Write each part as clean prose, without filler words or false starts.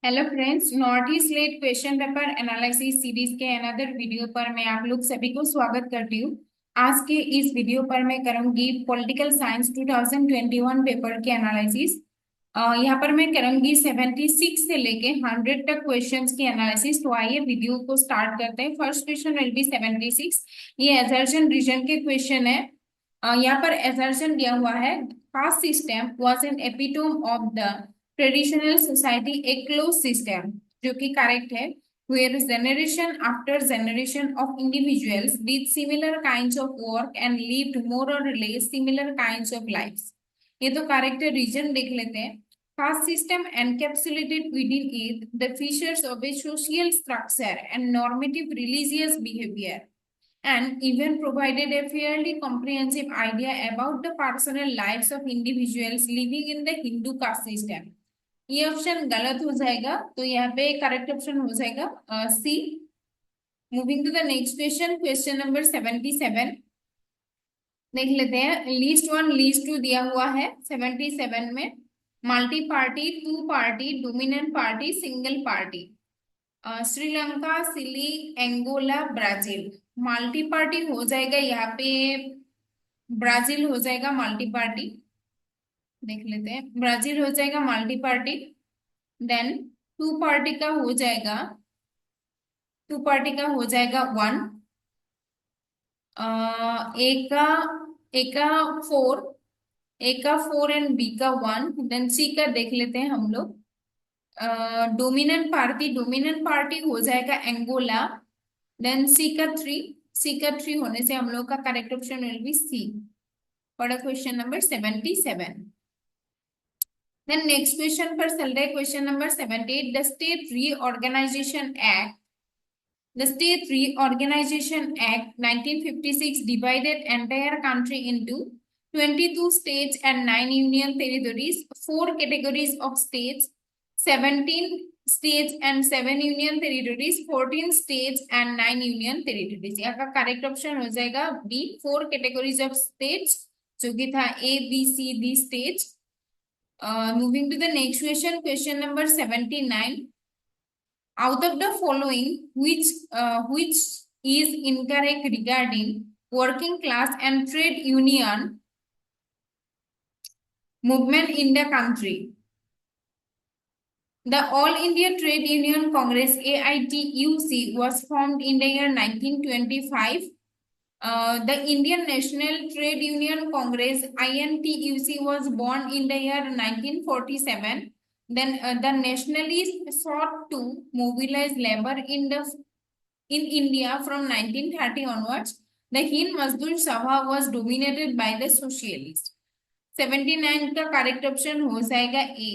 Hello friends, north east let question paper analysis series के another video पर मैं आप लोग सभी को स्वागत करती हूँ। आज के इस वीडियो पर मैं करूंगी पॉलिटिकल साइंस 2021 पेपर के एनालिसिस। यहाँ पर मैं करूंगी 76 से लेके 100 तक क्वेश्चंस की एनालिसिस। तो आइए वीडियो को स्टार्ट करते हैं। First question will be 76। ये असर्शन रीजन के क्वेश्चन है। यहाँ पर असर्शन दिया हुआ है, caste system was an epitome of the traditional society, A close system, जो कि करेक्ट है। where generation after generation of individuals did similar kinds of work and lived more or less similar kinds of lives। ये तो correct है। Reason देख लेते हैं। caste system encapsulated within it the features of a social structure and normative religious behavior, and even provided a fairly comprehensive idea about the personal lives of individuals living in the Hindu caste system। ये option गलत हो जाएगा, तो यहाँ पे correct option हो जाएगा C. Moving to the next question, question number 77 देख लेते हैं। लीस्ट वन लीस्ट टू दिया हुआ है 77 में। Multi party, two party, dominant party, single party. Sri Lanka, Chile, Angola, Brazil. Multi party हो जाएगा यहाँ पे, ब्राजील हो जाएगा मल्टी पार्टी। देख लेते हैं, ब्राजील हो जाएगा multi party. Then two party का हो जाएगा, टू पार्टी का हो जाएगा वन। ए का, ए का फोर, ए का फोर एंड बी का वन। देन सी का देख लेते हैं हम लोग। डोमिनेंट पार्टी, डोमिनेंट पार्टी हो जाएगा एंगोला। देन सी का थ्री, सी का थ्री होने से हम लोग का correct option will be C for question number 77। Then next question पर चल रहे, question number 78। The state reorganisation act, the State Reorganization Act 1956 divided entire country into 22 states and 9 union territories, 4 categories of states, 17 states and 7 union territories, 14 states and 9 union territories। यहाँ का correct option हो जाएगा B, 4 categories of states, जो कि था A B C D states। Moving to the next question, question number 79। Out of the following, which is incorrect regarding working class and trade union movement in the country? The All India Trade Union Congress (AITUC) was formed in the year 1925. The Indian National Trade Union Congress (INTUC) was born in the year 1947. Then the nationalists sought to mobilize labor in India from 1930 onwards. The Hind Mazdoor Sabha was dominated by the socialists। 79 का correct option हो जाएगा A.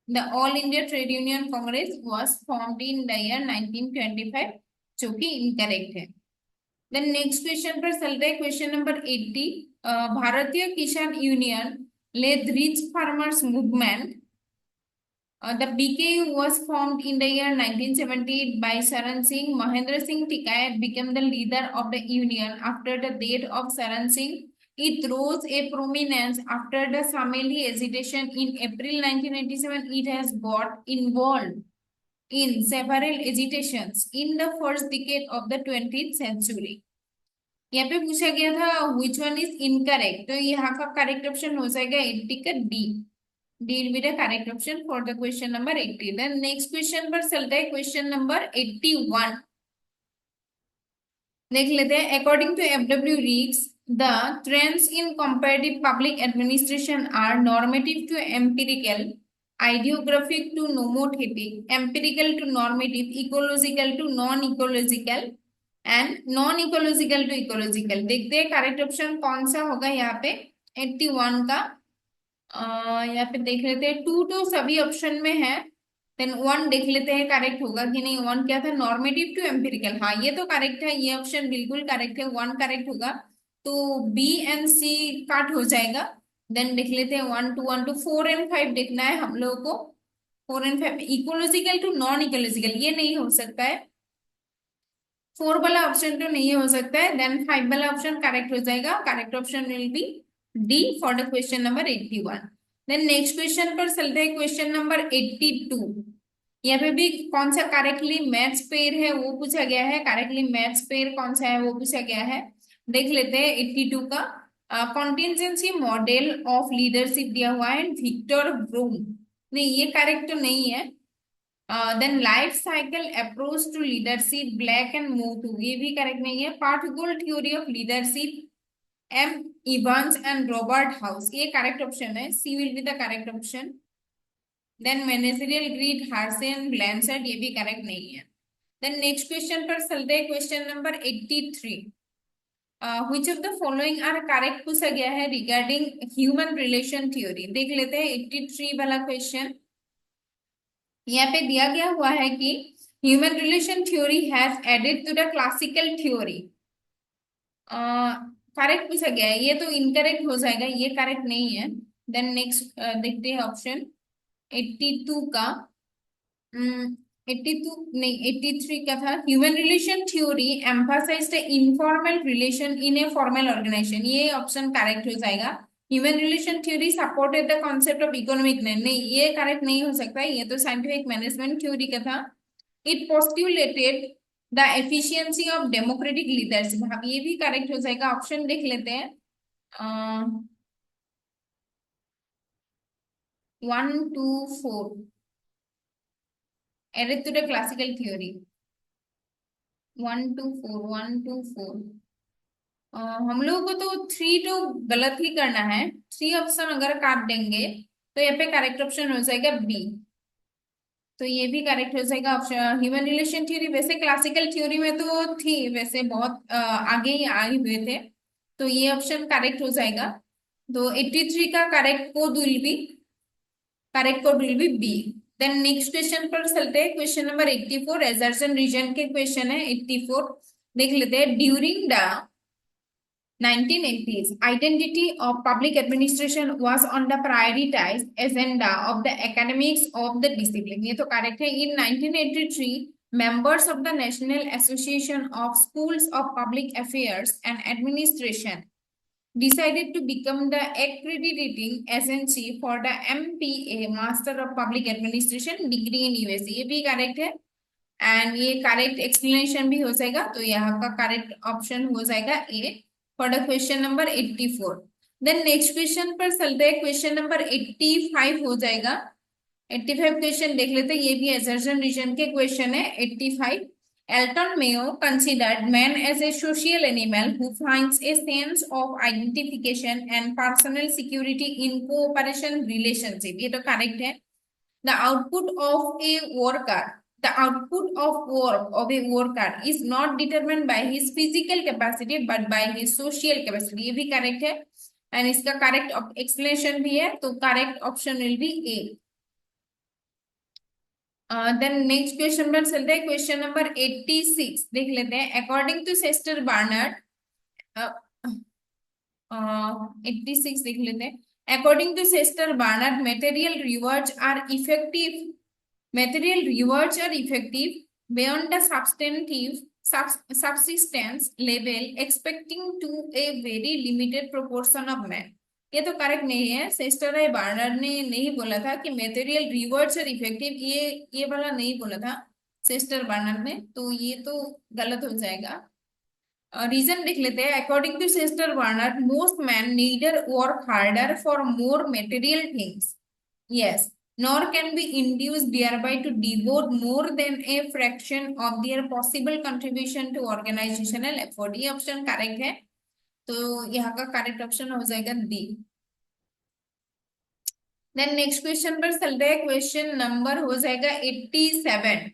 The All India Trade Union Congress was formed in the year 1925, जो कि incorrect है। Then next question पर चल रहे, question number 80। Bharatiya Kisan Union led rich farmers movement. The BKU was formed in the year 1978 by Saran Singh. Mahendra Singh Tikayat became the leader of the union after the death of Saran Singh. It rose a prominence after the Sameli agitation in April 1987. It has got involved in several agitations in the first decade of the 20th century। यहाँ पे पूछा गया था which one is incorrect, तो यहाँ का correct option हो जाएगा 80 का D. D will be the correct option for the question number 80। Then next question पर चलते हैं, question number 81 देख लेते हैं। According to FW Reeks, the trends in comparative public administration are normative to empirical, ideographic to nomothetic, empirical to normative, ecological to non-ecological and non-ecological to ecological। देखते हैं correct option कौन सा होगा यहाँ पे 81 का। यहाँ पे देख लेते हैं, टू तो सभी ऑप्शन में है। देन वन देख लेते हैं करेक्ट होगा कि नहीं। वन क्या था, नॉर्मेटिव टू एम्पिरिकल। हाँ ये तो करेक्ट है, ये ऑप्शन बिल्कुल करेक्ट है, वन करेक्ट होगा। तो बी एंड सी काट हो जाएगा। देन देख लेते हैं 1 to 1 to 4 and 5 देखना है हम लोगों को। 4 and 5 ecological to non ecological, ये नहीं हो सकता है। 4 वाला ऑप्शन तो नहीं हो सकता है। देन 5 वाला ऑप्शन करेक्ट हो जाएगा। Correct option will be D for the question number 81। Then next question पर चलते हैं, क्वेश्चन नंबर 82। यहाँ पे भी कौन सा करेक्टली मैच पेयर है वो पूछा गया है। करेक्टली मैच पेयर कौन सा है वो पूछा गया है। देख लेते हैं 82 का। कॉन्टिजेंसी मॉडल ऑफ लीडरशिप दिया हुआ है विक्टर ब्रूम। नहीं, ये करेक्ट तो नहीं है। Then life cycle approach to leadership Blake and Mouton, ये भी करेक्ट नहीं है। Particular theory of leadership M Evans and Robert House, ये करेक्ट ऑप्शन है। C will be the correct option. Then managerial grid Hersey Blanchard, ये भी correct नहीं है। देन नेक्स्ट क्वेश्चन पर चलते हैं। Question number 83। Which of the following are correct पूछा गया है रिगार्डिंग ह्यूमन रिलेशन थ्योरी। देख लेते हैं 83 वाला क्वेश्चन। यहाँ पे दिया गया हुआ है कि human relation theory has added to the classical theory. Correct पूछा गया है, ये तो इनकरेक्ट हो जाएगा, ये करेक्ट नहीं है। देन नेक्स्ट देखते हैं ऑप्शन 82 का। 82 नहीं, 83 का था। Human relation theory emphasized the informal relation in a formal organisation, ये ऑप्शन करेक्ट हो जाएगा। Human relation theory supported the concept of economic, नहीं ये करेक्ट नहीं हो सकता, ये तो साइंटिफिक मैनेजमेंट थ्योरी का था। It postulated the efficiency of democratic leadership, अब ये भी करेक्ट हो जाएगा। ऑप्शन देख लेते हैं। 1 2 4 added to the classical theory. 1 2 4 1 2 4। हम लोगों को तो 3 तो गलत ही करना है। 3 ऑप्शन अगर काट देंगे तो यहाँ पे करेक्ट ऑप्शन हो जाएगा बी। तो ये भी करेक्ट हो जाएगा ऑप्शन। ह्यूमन रिलेशन थ्योरी वैसे क्लासिकल थ्योरी में तो थी, वैसे बहुत आगे ही आए हुए थे, तो ये ऑप्शन करेक्ट हो जाएगा। तो 83 का correct code will be B. Then next question पर चलते हैं। क्वेश्चन नंबर 84 एजर्सन रीजन के क्वेश्चन है। 84 देख लेते हैं। During the 1980s, identity of public administration was on the prioritized agenda of the academics of the discipline, ये तो करेक्ट है। In 1983, members of the National Association of Schools of Public Affairs and Administration decided to become the accrediting agency for the MPA Master of Public Administration degree in USA, ये भी correct है। And ये correct explanation भी हो जाएगा, तो यहाँ का करेक्ट ऑप्शन हो जाएगा A for the question number 84। Then next question पर चलते हैं। क्वेश्चन नंबर 85 हो जाएगा। 85 क्वेश्चन देख लेते हैं, ये भी एजर्सन रीजन के क्वेश्चन है। 85 Elton Mayo considered man as a social animal who finds a sense of identification and personal security in cooperation relationship, ये तो करेक्ट है। The output of a worker, the output of work of a worker is not determined by his physical capacity but by his social capacity, ये भी correct है। And इसका correct explanation भी है, तो correct option will be A. Then next question पर चलते हैं। क्वेश्चन नंबर 86 देख लेते हैं। अकॉर्डिंग टू सेस्टर बार्नर्ड, 86 देख लेते हैं। According to Chester Barnard, material rewards are effective beyond the subsistence level expecting to a very limited proportion of men, ये तो करेक्ट नहीं है। सेस्टर बार्नर्ड ने नहीं बोला था कि मेटेरियल रिवॉर्ड्स और इफेक्टिव, ये वाला नहीं बोला था सेस्टर बार्नर्ड ने, तो ये तो गलत हो जाएगा। रीजन लिख लेते हैं। According to Chester Barnard, most men neither work harder for more material things, yes, nor can be induced thereby to devote more than a fraction of their possible contribution to organizational effort, ये option correct है, तो यहाँ का correct option हो जाएगा D. Then next question पर चलते हैं। क्वेश्चन नंबर हो जाएगा 87,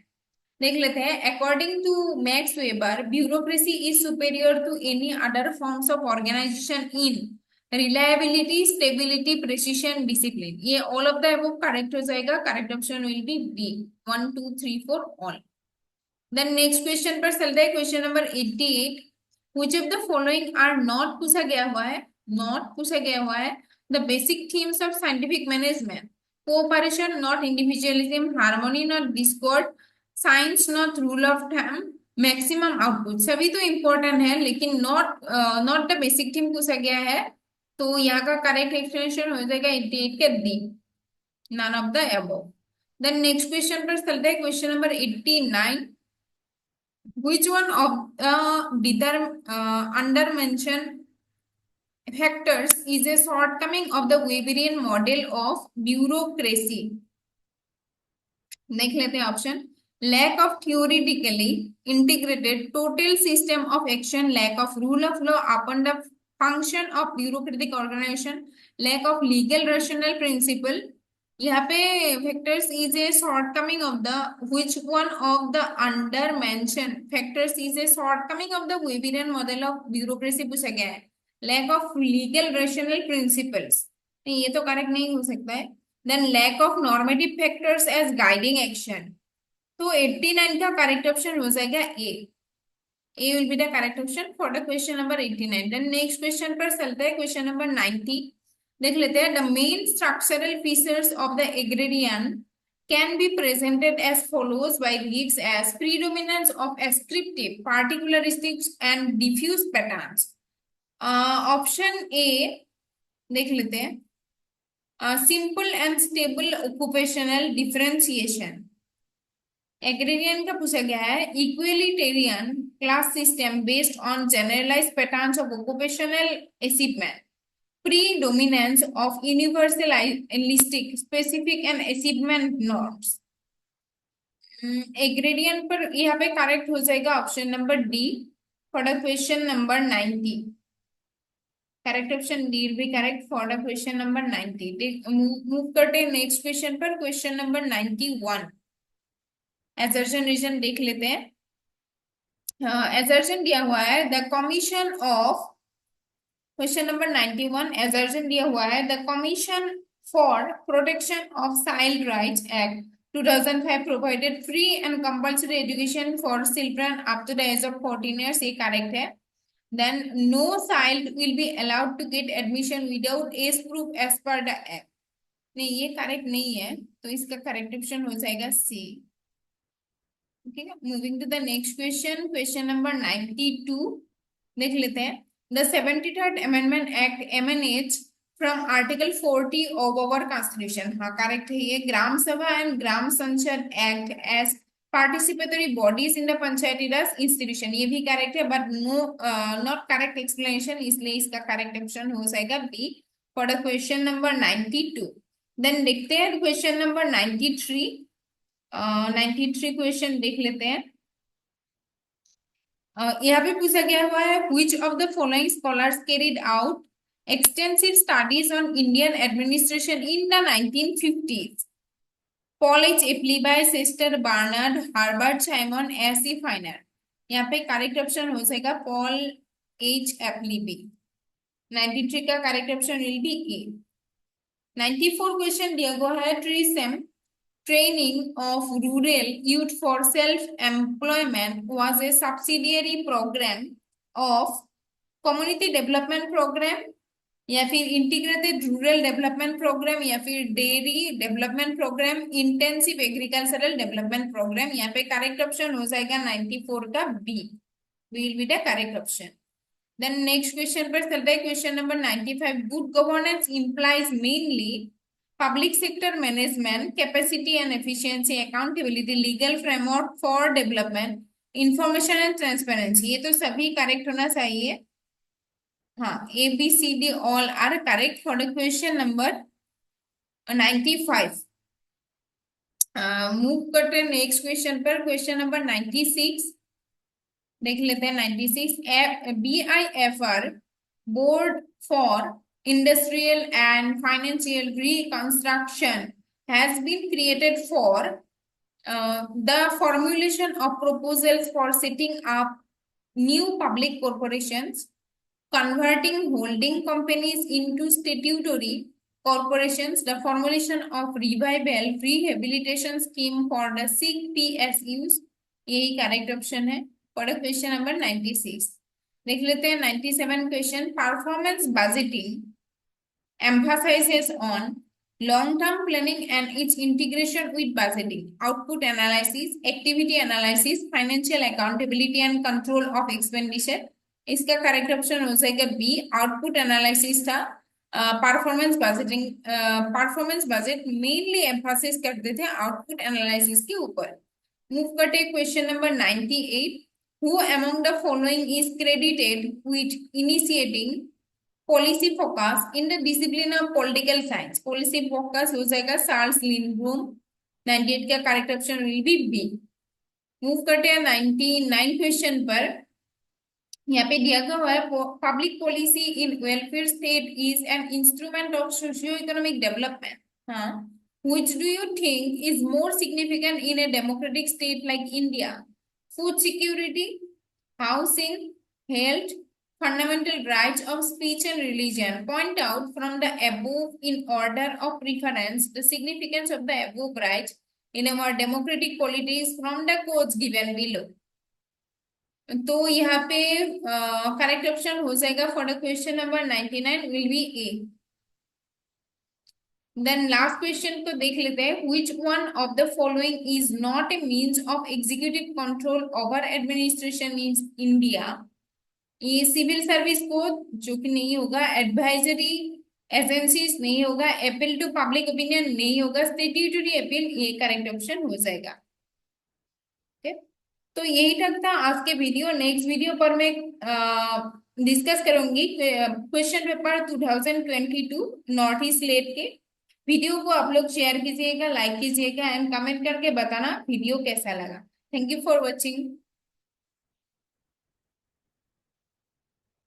देख लेते हैं। According to Max Weber, bureaucracy is superior to any other forms of organisation in reliability, stability, precision, discipline, ये all of the above correct हो जाएगा। Correct option will be B. 1 2 3 4 all. Then next question पर चलते हैं। Question number 88, which of the following are not पूछा गया हुआ है, नॉट पूछा गया हुआ है। The basic themes of scientific management, cooperation not individualism, harmony not Discord, science not rule of thumb, maximum output, सभी तो इंपॉर्टेंट है लेकिन नॉट द बेसिक थीम पूछा गया है, तो यहाँ का करेक्ट एक्सप्लेनेशन हो जाएगा 88 के D, none of the above. Then next question पर चलते हैं, question number 89। Which one of under mentioned factors is a shortcoming of the Weberian model of bureaucracy? देख लेते हैं option. Lack of theoretically integrated total system of action, lack of rule of law upon the function of bureaucratic organisation, lack of legal rational principle. यहाँ पे factors is a shortcoming of the which one of the undermentioned factors is a shortcoming of the Weberian model of bureaucracy पूछा गया है। Lack of legal rational principles, नहीं ये तो correct नहीं हो सकता है। Then lack of normative factors as guiding action, तो 89 का करेक्ट ऑप्शन हो जाएगा A. A will be the correct option for the question number 89। Then next question पर चलते हैं, क्वेश्चन नंबर 90 देख लेते हैं। The main structural features of the agrarian can be presented as follows by reads as predominance of ascriptive, particularistics and diffuse patterns। Option A देख लेते हैं, simple and stable occupational differentiation. Agrarian का पूछा गया है। Egalitarian class system based on generalised patterns of occupational achievement, predominance of universalistic specific and achievement norms। Agrarian पर यहाँ पे करेक्ट हो जाएगा option number D for the question number 90। Correct option D भी correct for the question number 90। Move करते हैं next question पर, question number 91। Assertion reason देख लेते हैं। एसर्शन दिया हुआ है the commission of, question number 91 assertion दिया हुआ है the commission for protection of child rights act 2005 provided free and compulsory education for children up to the age of 14 years, ये करेक्ट है। then no child will be allowed to get admission without age proof as per the act, नहीं ये correct नहीं है, तो इसका correct option हो जाएगा सी। ठीक है, moving to the next question, question number 92 देख लेते हैं। The 73rd amendment act emanates from article 40 of our constitution, हाँ करेक्ट है ये। Gram sabha and gram sansad act as participatory bodies in the panchayati raj institution, ये भी करेक्ट है but no not correct explanation, इसलिए इसका करेक्ट ऑप्शन हो जाएगा B for the question number 92। Then देखते हैं क्वेश्चन नंबर 93। 93 क्वेश्चन देख लेते हैं। यहाँ पे पूछा गया हुआ है which of the following scholars carried out extensive studies on Indian administration in the 1950s? Paul H Appleby, Chester Barnard, Herbert Simon, A C Finer. यहाँ पे करेक्ट ऑप्शन हो जाएगा पॉल एच एप्लीबी। 93 का correct option will be A. 94 question दिया हुआ है TRYSEM training of rural youth for self employment was a subsidiary programme of community development programme या फिर इंटीग्रेटेड रूरल डेवलपमेंट प्रोग्राम या फिर dairy development programme, intensive agricultural development programme. यहाँ पे correct option हो जाएगा 94 का B will be the correct option. Then next question पर चलते हैं, question number 95। Good governance implies mainly public sector management capacity and efficiency, accountability, legal framework for development, information and transparency, ये तो सभी correct होना चाहिए। हाँ A B C D all are correct for the question number 95। Move करते हैं next question पर, question number 96 देख लेते हैं। 96 BIFR board for industrial and financial reconstruction has been created for the formulation of proposals for setting up new public corporations, converting holding companies into statutory corporations, the formulation of revival rehabilitation scheme for the sick PSUs, यही correct option है for question number 96। देख लेते हैं 97 question. Performance budgeting emphasizes on long-term planning and its integration with budgeting, output analysis, activity analysis, financial accountability and control of expenditure। इसका correct option हो जाएगा B, output analysis था performance budget mainly emphasis करते थे output analysis के ऊपर। Move करते question number 98। Who among the following is credited with initiating policy focus in the discipline of political science? Policy focus हो जाएगा चार्ल्स लिंडब्लूम। 98 का correct option will be B. Move करते हैं 99 question पर। यहाँ पे दिया हुआ है public policy in welfare state is an instrument of socio economic development. हाँ, which do you think is more significant in a democratic state like India? Food security, housing, health, fundamental rights of speech and religion. Point out from the above in order of preference the significance of the above rights in our democratic polities from the quotes given below. तो यहाँ पे correct option हो जाएगा for the question number 99 will be A. Then last question को देख लेते हैं। Which one of the following is not a means of executive control over administration in India? ये सिविल सर्विस कोड जो कि नहीं होगा, एडवाइजरी एजेंसीज नहीं होगा, अपील टू पब्लिक ओपिनियन नहीं होगा, स्टैट्यूटरी अपील, ये करेक्ट ऑप्शन हो जाएगा। ठीक, तो यही तक था आज के वीडियो। नेक्स्ट वीडियो पर मैं डिस्कस करूंगी question paper 2022 north east let के। वीडियो को आप लोग शेयर कीजिएगा, लाइक कीजिएगा एंड कमेंट करके बताना वीडियो कैसा लगा। Thank you for watching.